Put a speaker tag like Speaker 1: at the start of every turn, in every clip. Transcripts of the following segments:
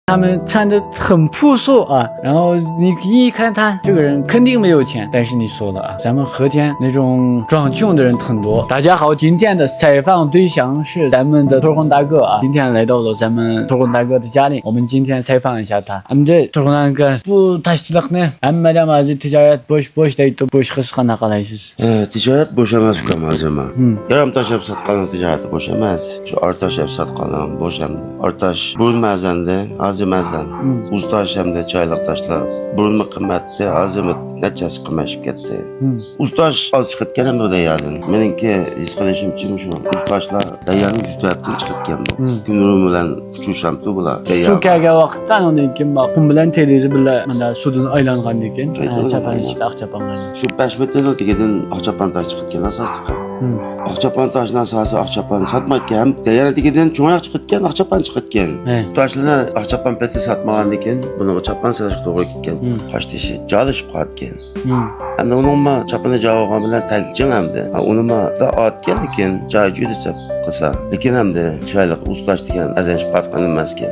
Speaker 1: 他们穿的很朴素啊，然后你一看他这个人肯定没有钱，但是你说了啊，咱们和田那种装穷的人很多。大家好，今天的采访对象是咱们的torhon大哥啊，今天来到了咱们torhon大哥的家里，我们今天采访一下他。Amde torhon aka bu taşçılıkni hammadan hozir tijorat bo'sh deydi, bo'sh his qanaqa qalaysiz?
Speaker 2: Tijorat bo'sh emas ukam hozirman. Yarim tashlab sotqanning tijorati bo'sh emas. Shu ortashlab sotqanim bo'sh hamda. Ortash burun mazanda, hozir mazan. Uztash hamda choyliq tashlar. Burunmi qimmatda, hozirmi nechasi qimashib ketdi. Uztash oz chiqib ketgan bu deyardim. Meniki his qilishimcha shu uztashlar dayaning judatdan chiqib ketgan bu. Kunrum bilan uchushamdi bular.
Speaker 1: Suv kelgan vaqtdan undan keyin qum bilan telizi bilan mana suvdan aylangandan keyin chapan ichida oqchapangan.
Speaker 2: Shu 5 metrlik degan oqchapan tash chiqib ketgan asosida. Oqchapan tashning asosi oqchapan sotmayotgan, ham dayaradigidan cho'ngoq chiqib ketgan, oqchapan chiqib ketgan. Tashlarni oqchapan peti sotmagandan keyin buni oqchapan sotishga to'g'ri ketgan. Qo'shtishi jalishib qolgan. Endi uningma chapani javoban bilan tagjing hamda. Uningma da otgan ekan, joy juda chap qilsa. Lekin hamda choyliq ustash degan azanch qatqan emas ekan.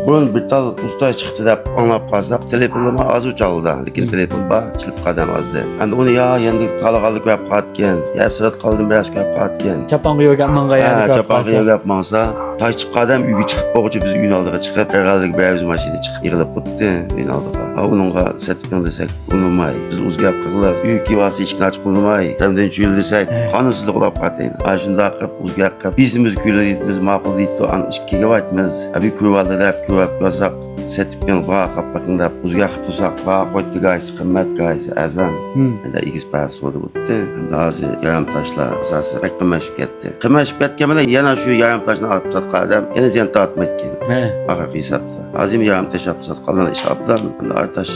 Speaker 2: Burun bir tal ustash chiqdi deb anglab qolsak, telefonima oz chaldi. Lekin telefon ba chilib qadam ozdi. Endi uni endi qolganlik qilib qatgan. Yapsirat qoldim biraz qilib qatgan.
Speaker 1: Chapanga yo'gab manga yana
Speaker 2: chapanga yo'gab mangsa taş chiqqandan uyga chiqib bo'g'chi biz uy oldiga chiqib, qirg'alik bir mashina chiqib yig'ilib o'tdi uy oldiga. Uningga satib desak, unimay. Biz o'zgap qilib, uy kivasi ichki ochib qo'ymay, tamdan chuyil desak, qonunsizlik qilib qataydi. Ana shunday qilib o'zgap qilib, bizimiz kuylaymiz, ma'qul deydi, an ikkiga aytmiz. Abi kuyvaldi deb kuyab qo'ysak, satib va qapaqni deb o'zgap qilib tursak, va qo'ydi gays, qimmat gays, azam. Endi ikiz pas bo'ldi o'tdi. Endi hozir yarim tashlar asosi qimashib ketdi. Qimashib ketgan bilan yana shu yarim tashni olib sotqandan yana ziyon tortmayotgan. Haqiqiy hisobda. Hozir yarim tash olib sotqandan ishobdan artash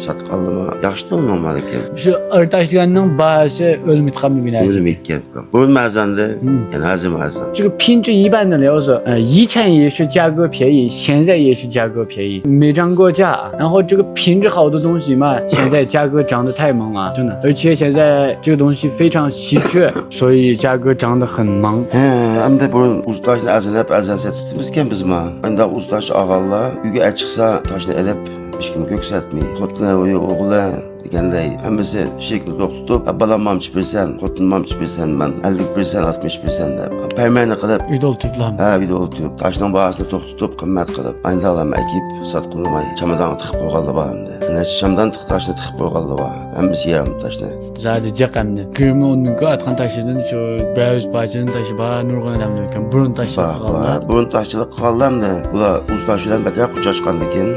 Speaker 2: sotqanlama yaxshi normal ekan.
Speaker 1: Shu artash deganning bahasi o'lmayotgan bir narsa.
Speaker 2: O'lmayotgan. Bu mazanda yana hozir mazan.
Speaker 1: 这个品质一般的料子，以前也是价格便宜，现在也是价格便宜，没涨过价。然后这个品质好的东西嘛，现在价格涨得太猛了，真的。而且现在这个东西非常稀缺，所以价格涨得很猛。
Speaker 2: Hamda bu ustashni azanab satibmiz ekan biz ma. Endi ustash og'allar uyga chiqsa toshni ilib hech kim ko'ksatmay, xotinlar va o'g'illar deganday hammasi shekli to'xtatib, balam mamchi bersan, xotin mamchi bersan, man 50% 60% deb paymayni qilib
Speaker 1: uyda o'tiriblar.
Speaker 2: Uyda o'tirib, toshning bahosini to'xtatib, qimmat qilib, aydalam ekib, sotqilmay, chamadan tiqib qo'yganlar bor endi. Ana chamadan toshni tiqib qo'yganlar bor. Hammasi yarim toshni.
Speaker 1: Zadi jaqamni. Kuymi unga atgan tashidan shu biraz bajini taşı bor, nurg'on odamlar ekan, burun tashidan qoldi.
Speaker 2: Burun tashidan qoldi. Bular ustash bilan bakar quchoshgandan keyin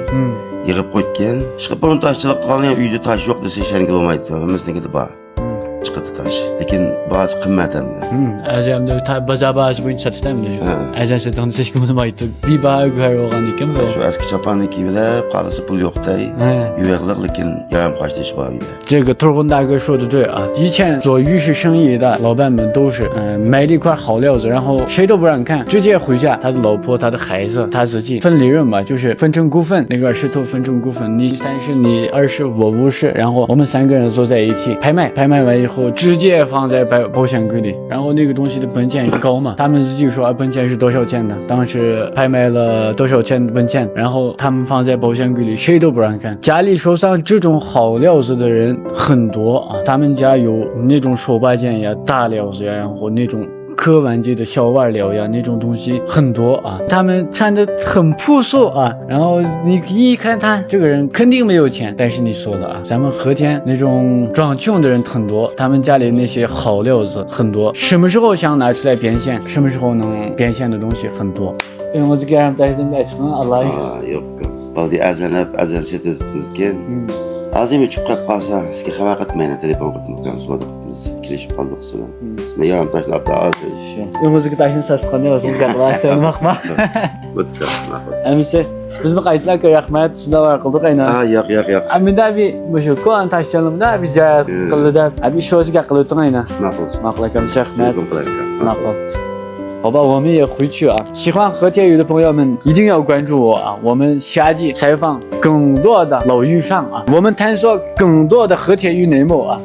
Speaker 2: yig'ib qo'ygan. Chiqib burun tashchilik qolgan uyda tash yo'q desa ishonga bo'lmaydi. Hammasinikiga bor. Chiqadi tash. Lekin ba'zi qimmat hamda.
Speaker 1: Azamda bozor bahasi bo'yicha satishdanmi? Azam satganda hech kim bilmaydi. Bir baho ko'rar bo'lgan ekan bu.
Speaker 2: Shu eski chapanniki bilan qolisi pul yo'qday. Yuvarlaq lekin yarim qo'shtish bor uyda.
Speaker 1: 这个torhon大哥说的对啊，以前做玉石生意的老板们都是买了一块好料子，然后谁都不让看，直接回家，他的老婆、他的孩子、他自己分利润嘛，就是分成股份，那个石头分成股份，你30，你20，我50，然后我们3个人坐在一起拍卖，拍卖完以后直接放在保险柜里，然后那个东西的本钱是高嘛，他们自己说本钱是多少钱的，当时拍卖了多少钱的本钱，然后他们放在保险柜里，谁都不让看。家里手上这种好料子的人很多啊，他们家有那种手把件呀、大料子呀，然后那种科玩级的小碗料呀，那种东西很多啊。他们穿的很朴素啊，然后你一看他这个人肯定没有钱，但是你说了啊，咱们和田那种装穷的人很多，他们家里那些好料子很多，什么时候想拿出来变现，什么时候能变现的东西很多。Önümüzü gelip derdim açıkın Allah'ı.
Speaker 2: Yo'q. Baldi azan setibmizken. Azim uchib qolib qolsa, sizga xabar qilmayman, telefon qilib so'raymiz, kelishib qoldik sizlar. Siz yarim tashlab olasiz.
Speaker 1: Önümüzü taşını satqanda o'zingizga qilasizmi, maqma.
Speaker 2: O'tdi.
Speaker 1: Emise, biz bu qaytlarga rahmat, sizlar var qildik aynan.
Speaker 2: Yo'q.
Speaker 1: Amida bir shu ko'an tashlanimda bir ziyorat qildi. Abi ish o'ziga qilib o'ting aynan. Ma'qul akam, rahmat. Ma'qul。好吧，我们也回去啊。喜欢和田玉的朋友们一定要关注我啊！我们下季采访更多的老玉上啊，我们探索更多的和田玉内幕啊。